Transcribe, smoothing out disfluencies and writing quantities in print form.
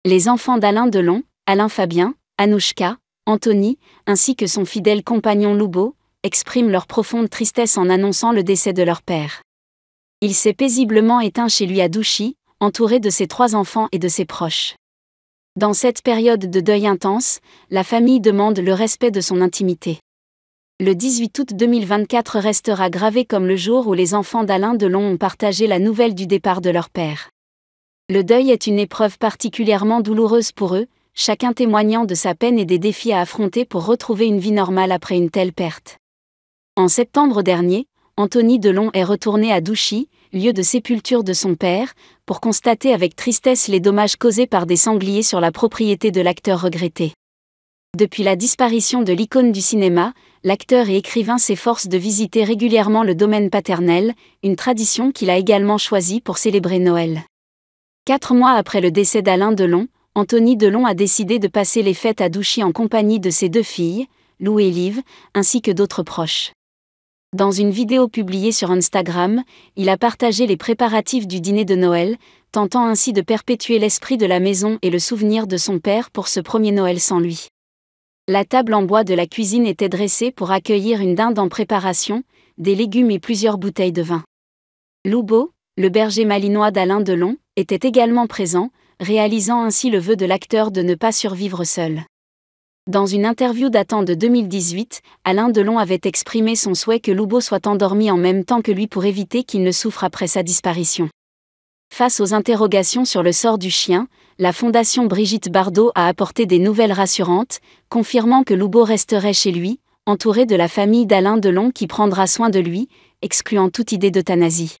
Les enfants d'Alain Delon, Alain Fabien, Anouchka, Anthony, ainsi que son fidèle compagnon Loubo, expriment leur profonde tristesse en annonçant le décès de leur père. Il s'est paisiblement éteint chez lui à Douchy, entouré de ses 3 enfants et de ses proches. Dans cette période de deuil intense, la famille demande le respect de son intimité. Le 18 août 2024 restera gravé comme le jour où les enfants d'Alain Delon ont partagé la nouvelle du départ de leur père. Le deuil est une épreuve particulièrement douloureuse pour eux, chacun témoignant de sa peine et des défis à affronter pour retrouver une vie normale après une telle perte. En septembre dernier, Anthony Delon est retourné à Douchy, lieu de sépulture de son père, pour constater avec tristesse les dommages causés par des sangliers sur la propriété de l'acteur regretté. Depuis la disparition de l'icône du cinéma, l'acteur et écrivain s'efforce de visiter régulièrement le domaine paternel, une tradition qu'il a également choisie pour célébrer Noël. 4 mois après le décès d'Alain Delon, Anthony Delon a décidé de passer les fêtes à Douchy en compagnie de ses 2 filles, Lou et Liv, ainsi que d'autres proches. Dans une vidéo publiée sur Instagram, il a partagé les préparatifs du dîner de Noël, tentant ainsi de perpétuer l'esprit de la maison et le souvenir de son père pour ce premier Noël sans lui. La table en bois de la cuisine était dressée pour accueillir une dinde en préparation, des légumes et plusieurs bouteilles de vin. Loubo, le berger malinois d'Alain Delon, était également présent, réalisant ainsi le vœu de l'acteur de ne pas survivre seul. Dans une interview datant de 2018, Alain Delon avait exprimé son souhait que Loubo soit endormi en même temps que lui pour éviter qu'il ne souffre après sa disparition. Face aux interrogations sur le sort du chien, la Fondation Brigitte Bardot a apporté des nouvelles rassurantes, confirmant que Loubo resterait chez lui, entouré de la famille d'Alain Delon qui prendra soin de lui, excluant toute idée d'euthanasie.